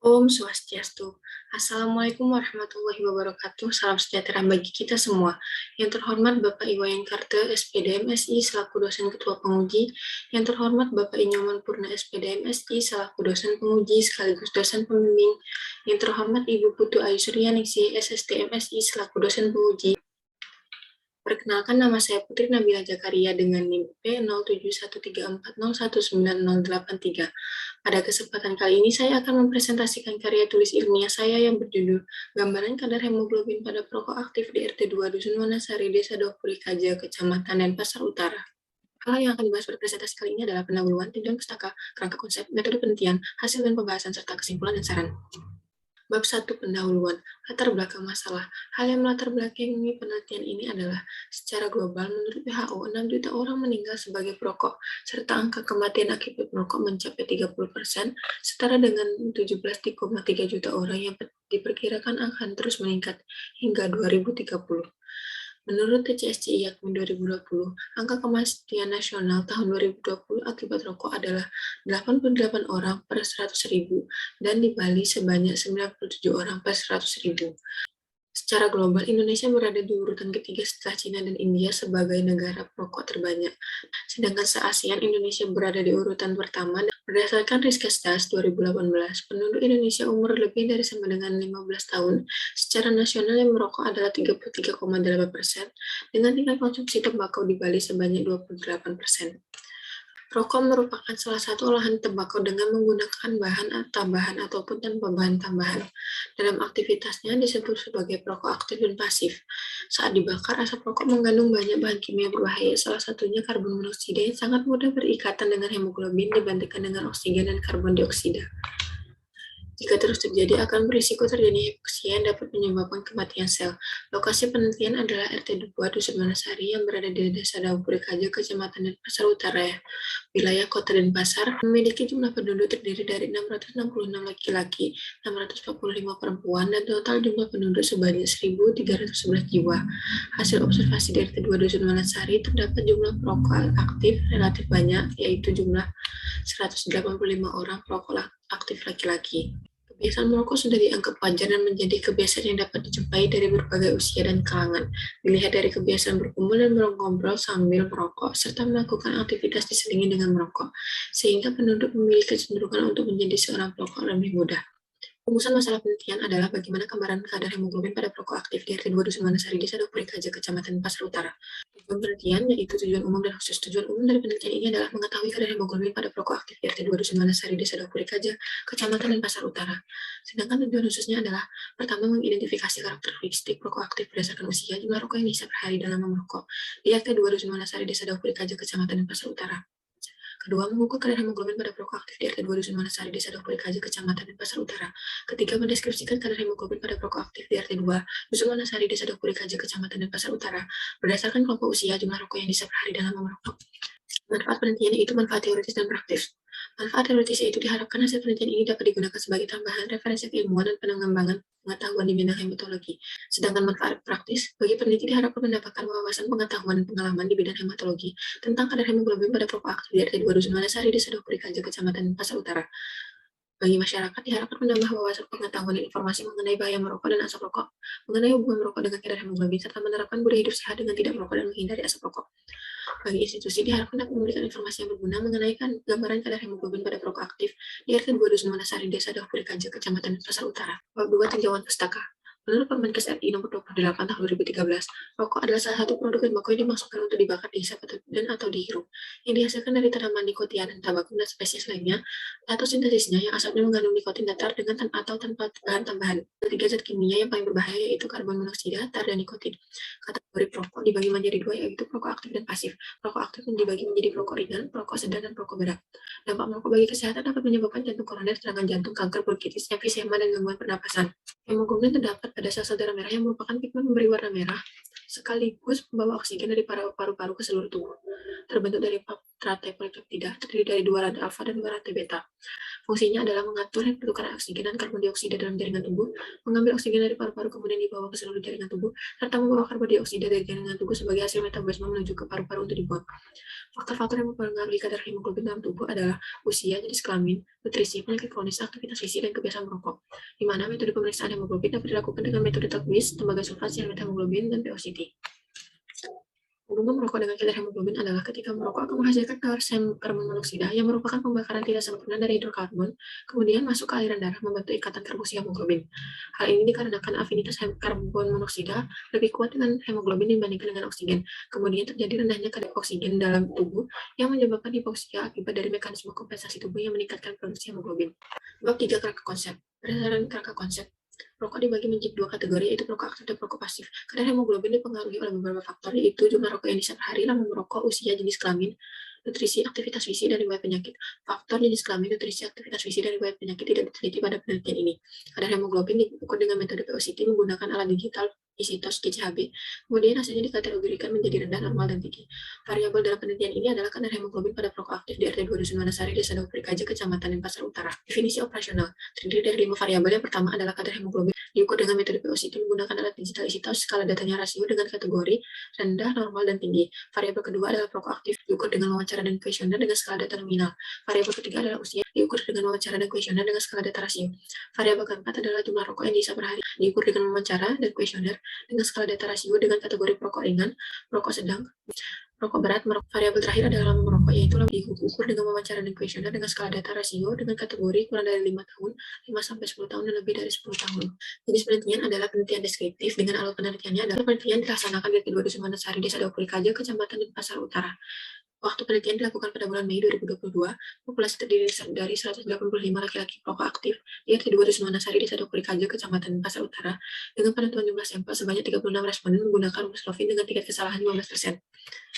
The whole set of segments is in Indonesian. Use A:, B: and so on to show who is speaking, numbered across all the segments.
A: Om Swastiastu. Assalamualaikum warahmatullahi wabarakatuh. Salam sejahtera bagi kita semua. Yang terhormat Bapak Iwayan Karte, SPD MSI, selaku dosen ketua penguji. Yang terhormat Bapak Inyoman Purna, SPD MSI, selaku dosen penguji sekaligus dosen pembimbing. Yang terhormat Ibu Putu Ayu Suryaningsih, SST MSI, selaku dosen penguji. Perkenalkan, nama saya Putri Nabila Jakaria dengan NIM P0713401983. Pada kesempatan kali ini saya akan mempresentasikan karya tulis ilmiah saya yang berjudul Gambaran Kadar Hemoglobin pada Perokok Aktif di RT 2 Dusun Wanasari, Desa Dopuri Kaja, Kecamatan Denpasar Utara. Hal yang akan dibahas pada presentasi kali ini adalah pendahuluan, tujuan pustaka, kerangka konsep, metode penelitian, hasil dan pembahasan, serta kesimpulan dan saran. Bab 1. Pendahuluan, latar belakang masalah. Hal yang melatar belakangi penelitian ini adalah, secara global, menurut WHO, 6 juta orang meninggal sebagai perokok, serta angka kematian akibat merokok mencapai 30%, setara dengan 17,3 juta orang yang diperkirakan akan terus meningkat hingga 2030. Menurut TCSCI Yakmin 2020, angka kematian nasional tahun 2020 akibat rokok adalah 88 orang per 100.000 dan di Bali sebanyak 97 orang per 100.000. Secara global, Indonesia berada di urutan ketiga setelah Cina dan India sebagai negara perokok terbanyak. Sedangkan se-ASEAN, Indonesia berada di urutan pertama. Berdasarkan Riskesdas 2018, penduduk Indonesia umur lebih dari sama dengan 15 tahun secara nasional yang merokok adalah 33,8%, dengan tingkat konsumsi tembakau di Bali sebanyak 28%. Rokok merupakan salah satu olahan tembakau dengan menggunakan bahan tambahan ataupun tanpa bahan tambahan. Dalam aktivitasnya disebut sebagai perokok aktif dan pasif. Saat dibakar, asap rokok mengandung banyak bahan kimia berbahaya, salah satunya karbon monoksida yang sangat mudah berikatan dengan hemoglobin dibandingkan dengan oksigen dan karbon dioksida. Jika terus terjadi, akan berisiko terjadi hipoksia yang dapat menyebabkan kematian sel. Lokasi penelitian adalah RT 2 Dusun Wanasari yang berada di Desa Dopuri Kaja, Kecamatan Denpasar Utara. Wilayah Kota Denpasar memiliki jumlah penduduk terdiri dari 666 laki-laki, 645 perempuan, dan total jumlah penduduk sebanyak 1.311 jiwa. Hasil observasi di RT 2 Dusun Wanasari terdapat jumlah perokok aktif relatif banyak, yaitu jumlah 185 orang perokok aktif laki-laki. Kebiasaan merokok sudah dianggap wajar dan menjadi kebiasaan yang dapat dijumpai dari berbagai usia dan kalangan. Dilihat dari kebiasaan berkumpul dan ngobrol sambil merokok, serta melakukan aktivitas diselingi dengan merokok, sehingga penduduk memiliki kecenderungan untuk menjadi seorang perokok lebih mudah. Rumusan masalah penelitian adalah bagaimana gambaran kadar hemoglobin pada perokok aktif di RT 2 Dusun Wanasari, Desa Dopuri Kaja, Kecamatan Pasar Utara. Tujuan penelitian yaitu tujuan umum dan khusus. Tujuan umum dari penelitian ini adalah mengetahui kadar hemoglobin pada perokok aktif di RT 2 Dusun Wanasari, Desa Dopuri Kaja, Kecamatan dan Pasar Utara. Sedangkan tujuan khususnya adalah pertama, mengidentifikasi karakteristik perokok aktif berdasarkan usia, jumlah rokok yang dihisap per hari dalam merokok di RT 2 Dusun Wanasari, Desa Dopuri Kaja, Kecamatan dan Pasar Utara. Kedua, mengukur kadar hemoglobin pada perokok aktif di RT 2 Dusun Wanasari, Desa Dopuri Kaja, Kecamatan Denpasar Utara. Ketiga, mendeskripsikan kadar hemoglobin pada perokok aktif di RT 2 Dusun Wanasari, Desa Dopuri Kaja, Kecamatan Denpasar Utara berdasarkan kelompok usia, jumlah rokok yang dihisap per hari dalam merokok. Manfaat penelitian yaitu manfaat teoritis dan praktis. Manfaat teoritis yaitu diharapkan hasil penelitian ini dapat digunakan sebagai tambahan referensi keilmuan dan pengembangan pengetahuan di bidang hematologi. Sedangkan manfaat praktis, bagi peneliti diharapkan mendapatkan wawasan pengetahuan dan pengalaman di bidang hematologi tentang kadar hemoglobin pada perokok aktif di RT 2 Dusun Wanasari, Desa Dopuri Kaja, Kecamatan Pasar Utara. Bagi masyarakat diharapkan menambah wawasan pengetahuan dan informasi mengenai bahaya merokok dan asap rokok, mengenai hubungan merokok dengan kadar hemoglobin, serta menerapkan budaya hidup sehat dengan tidak merokok dan menghindari asap rokok. Bagi institusi diharapkan dapat memberikan informasi yang berguna mengenai gambaran kadar hemoglobin pada perokok aktif di RT 2 Dusun Wanasari, Desa Dopuri Kaja, Kecamatan Pasar Utara. Bab 2. Tinjauan pustaka. Menurut Permenkes RI nomor 28 tahun 2013, rokok adalah salah satu produk tembakau yang dimaksudkan untuk dibakar, dihisap, atau dihirup, yang dihasilkan dari tanaman nikotin dan tabak dan spesies lainnya, atau sintesisnya yang asalnya mengandung nikotin datar dengan atau tanpa bahan tambahan. Tiga zat kimia yang paling berbahaya yaitu karbon monoksida, tar, dan nikotin. Kategori perokok dibagi menjadi dua, yaitu perokok aktif dan pasif. Perokok aktif dibagi menjadi perokok ringan, perokok sedang, dan perokok berat. Dampak merokok bagi kesehatan dapat menyebabkan jantung koroner, serangan jantung, kanker, bronkitis, emfisema, dan gangguan pernapasan. Hemoglobin terdapat pada sel-sel darah merah yang merupakan pigmen memberi warna merah, sekaligus membawa oksigen dari paru-paru ke seluruh tubuh. Terbentuk dari rantai polipeptida terdiri dari 2 rantai alfa dan 2 rantai beta. Fungsinya adalah mengatur pertukaran oksigen dan karbon dioksida dalam jaringan tubuh, mengambil oksigen dari paru-paru kemudian dibawa ke seluruh jaringan tubuh, serta membawa karbon dioksida dari jaringan tubuh sebagai hasil metabolisme menuju ke paru-paru untuk dibuang. Faktor-faktor yang mempengaruhi kadar hemoglobin dalam tubuh adalah usia, jenis kelamin, nutrisi, penyakit kronis, aktivitas fisik, dan kebiasaan merokok. Di mana metode pemeriksaan hemoglobin dapat dilakukan dengan metode TAGWIS, tembaga sulfat, siaran hemoglobin, dan POCT. Hubungan merokok dengan kadar hemoglobin adalah ketika merokok akan menghasilkan karbon monoksida yang merupakan pembakaran tidak sempurna dari hidrokarbon, kemudian masuk ke aliran darah membentuk ikatan karboksi hemoglobin. Hal ini dikarenakan afinitas karbon monoksida lebih kuat dengan hemoglobin dibandingkan dengan oksigen. Kemudian terjadi rendahnya kadar oksigen dalam tubuh yang menyebabkan hipoksia akibat dari mekanisme kompensasi tubuh yang meningkatkan produksi hemoglobin. Bab 3 kerangka konsep. Berdasarkan kerangka konsep, rokok dibagi menjadi 2 kategori, yaitu perokok aktif dan perokok pasif. Kadar hemoglobin dipengaruhi oleh beberapa faktor, yaitu jumlah rokok yang dihisap per hari, lama merokok, usia, jenis kelamin, nutrisi, aktivitas fisik, dan riwayat penyakit. Faktor jenis kelamin, nutrisi, aktivitas fisik, dan riwayat penyakit tidak diteliti pada penelitian ini. Kadar hemoglobin diukur dengan metode POCT menggunakan alat digital isitos GCHB. Kemudian hasilnya dikategorikan menjadi rendah, normal, dan tinggi. Variabel dalam penelitian ini adalah kadar hemoglobin pada perokok aktif di RT 2 Dusun Wanasari, Desa Daupurikaja, Kecamatan Denpasar Utara. Definisi operasional terdiri dari 5 variabel. Yang pertama adalah kadar hemoglobin diukur dengan metode POCT menggunakan alat digital isitos, skala datanya rasio dengan kategori rendah, normal, dan tinggi. Variabel kedua adalah perokok aktif diukur dengan wawancara dan kuesioner dengan skala data nominal. Variabel ketiga adalah usia diukur dengan wawancara dan kuesioner dengan skala data rasio. Variabel keempat adalah jumlah rokok yang dihisap per hari diukur dengan wawancara dan kuesioner dengan skala data rasio dengan kategori perokok ringan, perokok sedang, rokok berat. Variabel terakhir adalah lama merokok, yaitu diukur dengan wawancara dan kuesioner dengan skala data rasio dengan kategori kurang dari 5 tahun, 5-10 tahun, dan lebih dari 10 tahun. Jenis penelitian adalah penelitian deskriptif. Dengan alat penelitiannya adalah penelitian dilaksanakan di kedua Dusun Wanasari, Desa Daupurikaja, Kecamatan Denpasar Utara. Waktu penelitian dilakukan pada bulan Mei 2022, populasi terdiri dari 185 laki-laki perokok aktif di RT 2 Dusun Wanasari, Desa Daupurikaja, Kecamatan Pasar Utara, dengan penentuan jumlah sampel sebanyak 36 responden menggunakan rumus Lovin dengan tingkat kesalahan 15%.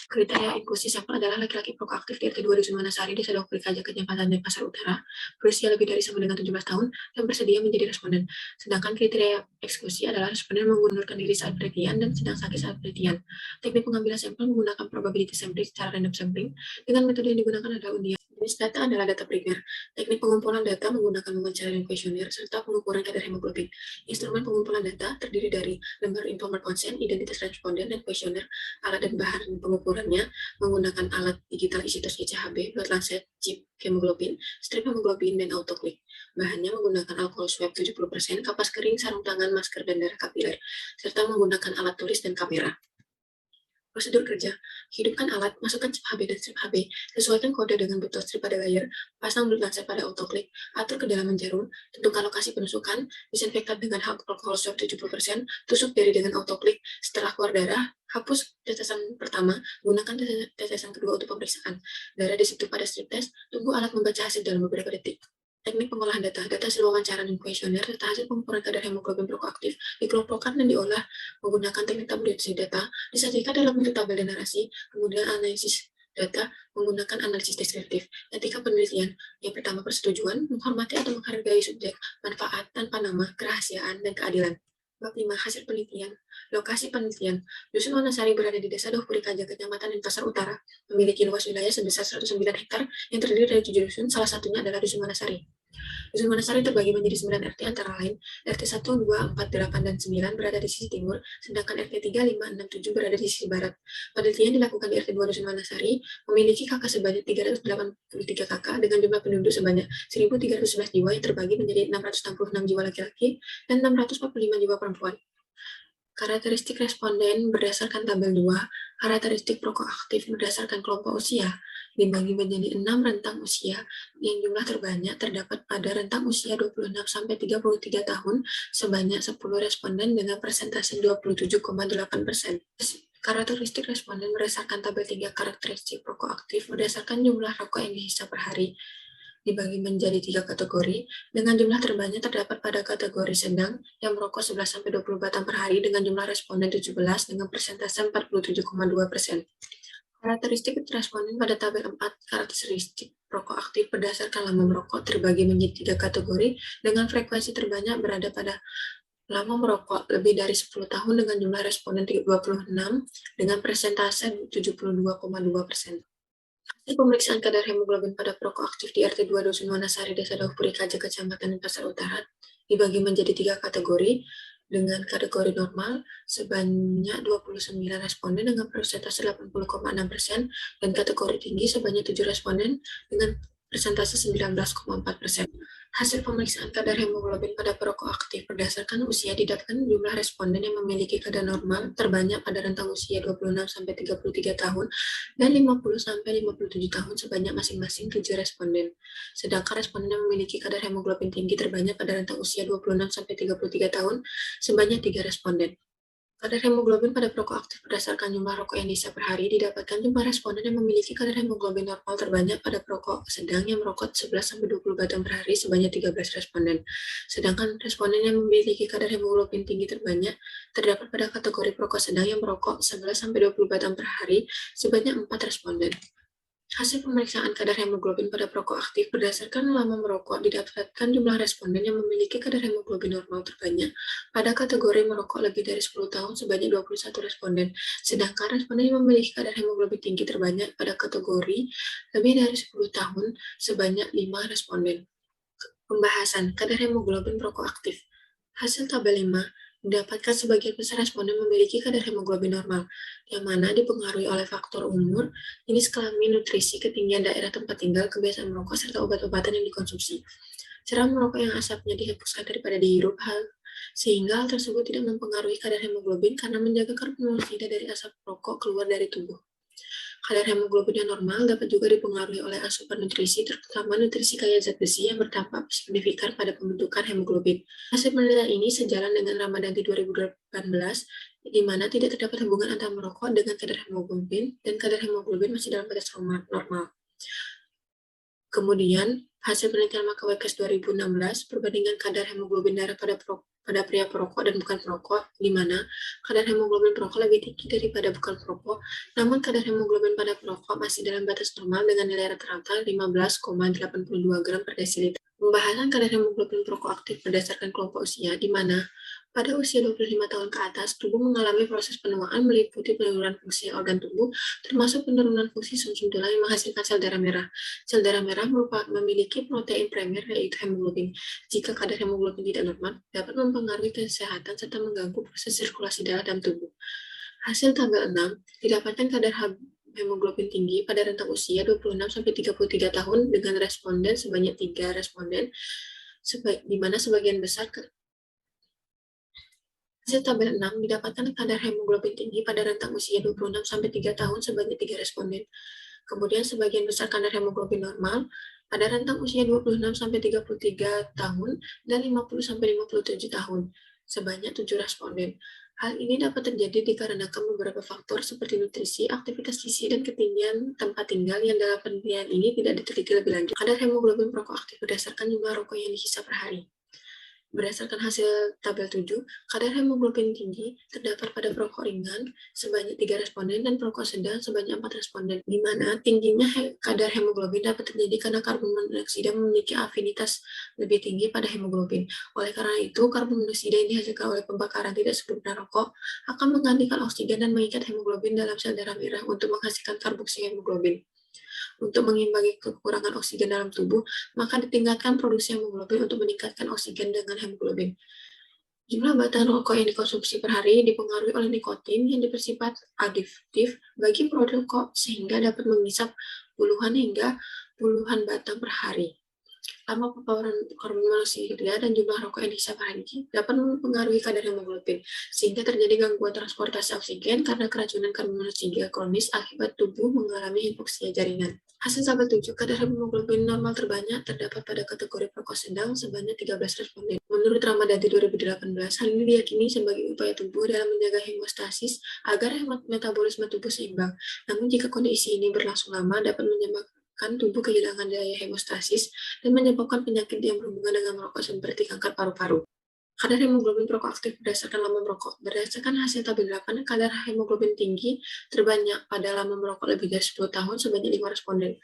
A: Kriteria inklusi sampel adalah laki-laki perokok aktif di RT 2 Dusun Wanasari, Desa Daupurikaja, Kecamatan Denpasar Utara, berusia lebih dari sama dengan 17 tahun dan bersedia menjadi responden. Sedangkan kriteria eksklusi adalah responden mengundurkan diri saat penelitian dan sedang sakit saat penelitian. Teknik pengambilan sampel menggunakan probability sampling secara random sampling. Dengan metode yang digunakan adalah undian. Jenis data adalah data primer. Teknik pengumpulan data menggunakan wawancara dan kuesioner serta pengukuran kadar hemoglobin. Instrumen pengumpulan data terdiri dari lembar informed consent, identitas responden, dan kuesioner. Alat dan bahan pengukurannya menggunakan alat digital isitos GCHB, blood lancet, chip hemoglobin, strip hemoglobin, dan autoclick. Bahannya menggunakan alkohol swab 70%, kapas kering, sarung tangan, masker, dan darah kapiler, serta menggunakan alat tulis dan kamera. Prosedur kerja, hidupkan alat, masukkan chip HB dan strip HB, sesuaikan kode dengan botol strip pada layar, pasang blood lancet pada autoclick, atur kedalaman jarum, tentukan lokasi penusukan, disinfektan dengan alkohol swab 70%, tusuk jari dengan autoclick, setelah keluar darah, hapus tetesan pertama, gunakan tetesan kedua untuk pemeriksaan. Darah disitu pada strip test, tunggu alat membaca hasil dalam beberapa detik. Teknik pengolahan data hasil wawancara dan kuesioner, serta hasil pengukuran kadar hemoglobin perokok aktif dikelompokkan dan diolah menggunakan teknik tabulasi data, disajikan dalam bentuk tabel dan narasi, kemudian analisis data menggunakan analisis deskriptif. Etika penelitian, yang pertama persetujuan, menghormati atau menghargai subjek, manfaat tanpa nama, kerahasiaan, dan keadilan. Bab 5. Hasil penelitian. Lokasi penelitian. Dusun Wanasari berada di Desa Daupurikaja, Kecamatan Denpasar Utara, memiliki luas wilayah sebesar 109 hektar yang terdiri dari 7 dusun, salah satunya adalah Dusun Wanasari. Dusun Wanasari terbagi menjadi 9 RT antara lain RT 1, 2, 4, 8, dan 9 berada di sisi timur, sedangkan RT 3, 5, 6, 7 berada di sisi barat. Penelitian dilakukan di RT 2 Dusun Wanasari, memiliki kakak sebanyak 383 kakak dengan jumlah penduduk sebanyak 1.311 jiwa yang terbagi menjadi 666 jiwa laki-laki dan 645 jiwa perempuan. Karakteristik responden berdasarkan tabel 2, karakteristik perokok aktif berdasarkan kelompok usia, dibagi menjadi 6 rentang usia, yang jumlah terbanyak terdapat pada rentang usia 26-33 tahun, sebanyak 10 responden dengan persentase 27,8%. Karakteristik responden berdasarkan tabel 3, karakteristik perokok aktif berdasarkan jumlah rokok yang dihisap per hari, dibagi menjadi 3 kategori, dengan jumlah terbanyak terdapat pada kategori sedang yang merokok 11-20 batang per hari dengan jumlah responden 17 dengan persentase 47,2%. Karakteristik responden pada tabel 4, karakteristik perokok aktif berdasarkan lama merokok terbagi menjadi 3 kategori dengan frekuensi terbanyak berada pada lama merokok lebih dari 10 tahun dengan jumlah responden 26 dengan persentase 72,2%. Hasil pemeriksaan kadar hemoglobin pada perokok aktif di RT 2 Dusun Wanasari, Desa Daupuri Kaja, Kecamatan Pasar Utara, dibagi menjadi 3 kategori. Dengan kategori normal, sebanyak 29 responden dengan persentase 80,6%, dan kategori tinggi sebanyak 7 responden dengan persentase 19,4%. Hasil pemeriksaan kadar hemoglobin pada perokok aktif berdasarkan usia didapatkan jumlah responden yang memiliki kadar normal terbanyak pada rentang usia 26-33 tahun dan 50-57 tahun sebanyak masing-masing 7 responden. Sedangkan responden yang memiliki kadar hemoglobin tinggi terbanyak pada rentang usia 26-33 tahun sebanyak 3 responden. Kadar hemoglobin pada perokok aktif berdasarkan jumlah rokok yang dihisap per hari didapatkan jumlah responden yang memiliki kadar hemoglobin normal terbanyak pada perokok sedang yang merokok 11-20 batang per hari sebanyak 13 responden. Sedangkan responden yang memiliki kadar hemoglobin tinggi terbanyak terdapat pada kategori perokok sedang yang merokok 11-20 batang per hari sebanyak 4 responden. Hasil pemeriksaan kadar hemoglobin pada perokok aktif berdasarkan lama merokok didapatkan jumlah responden yang memiliki kadar hemoglobin normal terbanyak pada kategori merokok lebih dari 10 tahun sebanyak 21 responden, sedangkan responden yang memiliki kadar hemoglobin tinggi terbanyak pada kategori lebih dari 10 tahun sebanyak 5 responden. Pembahasan kadar hemoglobin perokok aktif. Hasil tabel 5 mendapatkan sebagian besar responden memiliki kadar hemoglobin normal, yang mana dipengaruhi oleh faktor umur, jenis kelamin, nutrisi, ketinggian daerah tempat tinggal, kebiasaan merokok, serta obat-obatan yang dikonsumsi. Cara merokok yang asapnya dihembuskan daripada dihirup, sehingga hal tersebut tidak mempengaruhi kadar hemoglobin karena menjaga karbon monoksida dari asap rokok keluar dari tubuh. Kadar hemoglobin yang normal dapat juga dipengaruhi oleh asupan nutrisi, terutama nutrisi kaya zat besi yang berdampak signifikan pada pembentukan hemoglobin. Hasil penelitian ini sejalan dengan Ramadhani 2018, di mana tidak terdapat hubungan antara merokok dengan kadar hemoglobin, dan kadar hemoglobin masih dalam batas normal. Kemudian, hasil penelitian Maka Webcast 2016, perbandingan kadar hemoglobin darah pada pria perokok dan bukan perokok, di mana kadar hemoglobin perokok lebih tinggi daripada bukan perokok, namun kadar hemoglobin pada perokok masih dalam batas normal dengan nilai rata-rata 15,82 gram per desiliter. Pembahasan kadar hemoglobin perokok aktif berdasarkan kelompok usia, di mana pada usia 25 tahun ke atas, tubuh mengalami proses penuaan meliputi penurunan fungsi organ tubuh, termasuk penurunan fungsi sumsum tulang yang menghasilkan sel darah merah. Sel darah merah memiliki protein primer yaitu hemoglobin. Jika kadar hemoglobin tidak normal, dapat mempengaruhi kesehatan serta mengganggu proses sirkulasi darah dalam tubuh. Hasil tabel 6 didapatkan kadar hemoglobin tinggi pada rentang usia 26-33 tahun dengan responden sebanyak 3 responden, di mana sebagian besar Hasil tabel 6 didapatkan kadar hemoglobin tinggi pada rentang usia 26-3 tahun sebanyak 3 responden. Kemudian sebagian besar kadar hemoglobin normal pada rentang usia 26-33 tahun dan 50-57 tahun sebanyak 7 responden. Hal ini dapat terjadi dikarenakan beberapa faktor seperti nutrisi, aktivitas fisik, dan ketinggian tempat tinggal yang dalam penelitian ini tidak diteliti lebih lanjut. Kadar hemoglobin perokok aktif berdasarkan jumlah rokok yang dihisap per hari. Berdasarkan hasil tabel 7, kadar hemoglobin tinggi terdapat pada perokok ringan sebanyak 3 responden dan perokok sedang sebanyak 4 responden, di mana tingginya kadar hemoglobin dapat terjadi karena karbon monoksida memiliki afinitas lebih tinggi pada hemoglobin. Oleh karena itu, karbon monoksida yang dihasilkan oleh pembakaran tidak sempurna rokok akan menggantikan oksigen dan mengikat hemoglobin dalam sel darah merah untuk menghasilkan karboksi hemoglobin. Untuk mengimbangi kekurangan oksigen dalam tubuh, maka ditingkatkan produksi hemoglobin untuk meningkatkan oksigen dengan hemoglobin. Jumlah batang rokok yang dikonsumsi per hari dipengaruhi oleh nikotin yang bersifat adiktif bagi produk rokok sehingga dapat mengisap puluhan hingga puluhan batang per hari. Lama paparan karbon monoksida dan jumlah rokok yang dihisap per hari dapat mempengaruhi kadar hemoglobin, sehingga terjadi gangguan transportasi oksigen karena keracunan karbon monoksida kronis akibat tubuh mengalami hipoksia jaringan. Hasil tabel 7, kadar hemoglobin normal terbanyak terdapat pada kategori perokok sedang sebanyak 13 responden. Menurut Ramadhani 2018, hal ini diyakini sebagai upaya tubuh dalam menjaga hemostasis agar metabolisme tubuh seimbang. Namun jika kondisi ini berlangsung lama dapat menyebabkan tubuh kehilangan daya hemostasis dan menyebabkan penyakit yang berhubungan dengan merokok seperti kanker paru-paru. Kadar hemoglobin perokok aktif berdasarkan lama merokok. Berdasarkan hasil tabel 8, kadar hemoglobin tinggi terbanyak pada lama merokok lebih dari 10 tahun sebanyak 5 responden,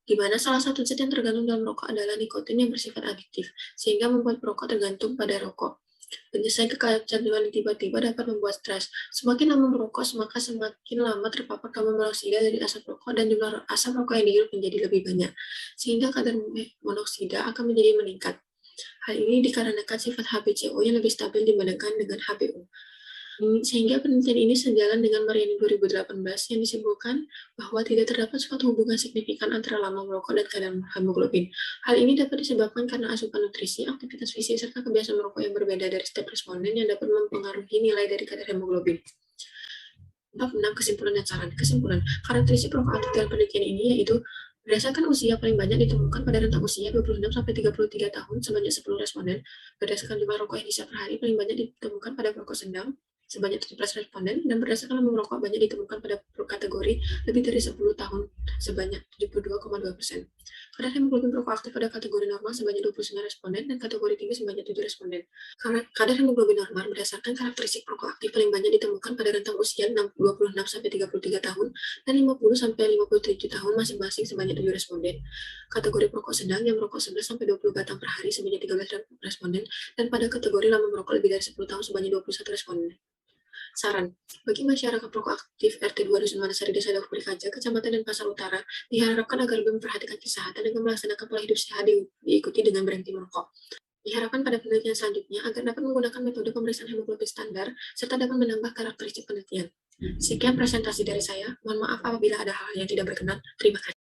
A: di mana salah satu zat yang tergantung dalam rokok adalah nikotin yang bersifat adiktif, sehingga membuat perokok tergantung pada rokok. Penyelesaian kecanduan yang tiba-tiba dapat membuat stres. Semakin lama merokok, maka semakin lama terpapar kabel monoksida dari asap rokok dan jumlah asap rokok yang dihirup menjadi lebih banyak, sehingga kadar monoksida akan menjadi meningkat. Hal ini dikarenakan sifat HBCO yang lebih stabil dibandingkan dengan HBO. Sehingga penelitian ini sejalan dengan Mariani 2018 yang disebutkan bahwa tidak terdapat suatu hubungan signifikan antara lama merokok dan kadar hemoglobin. Hal ini dapat disebabkan karena asupan nutrisi, aktivitas fisik, serta kebiasaan merokok yang berbeda dari setiap responden yang dapat mempengaruhi nilai dari kadar hemoglobin. Bab 6. Kesimpulan dan saran. Kesimpulan. Karakteristik rokok aktif dalam penelitian ini yaitu berdasarkan usia paling banyak ditemukan pada rentang usia 26-33 tahun sebanyak 10 responden. Berdasarkan jumlah rokok yang dihisap per hari paling banyak ditemukan pada perokok sedang sebanyak 17 responden, dan berdasarkan lama merokok banyak ditemukan pada kategori lebih dari 10 tahun sebanyak 72,2%. Kadar hemoglobin perokok aktif pada kategori normal sebanyak 29 responden dan kategori tinggi sebanyak 7 responden. Kadar hemoglobin normal berdasarkan karakteristik perokok aktif paling banyak ditemukan pada rentang usia 26-33 tahun dan 50-57 tahun masing-masing sebanyak 7 responden. Kategori perokok sedang yang merokok 11-20 batang per hari sebanyak 13 responden, dan pada kategori lama merokok lebih dari 10 tahun sebanyak 21 responden. Saran, bagi masyarakat perokok aktif RT 2 Dusun Manasari, Desa Daugpuri Kaja, Kecamatan dan Pasar Utara, diharapkan agar lebih memperhatikan kesehatan dengan melaksanakan pola hidup sehat diikuti dengan berhenti merokok. Diharapkan pada penelitian selanjutnya agar dapat menggunakan metode pemeriksaan hemoglobin standar serta dapat menambah karakteristik penelitian. Sekian presentasi dari saya. Mohon maaf apabila ada hal yang tidak berkenan. Terima kasih.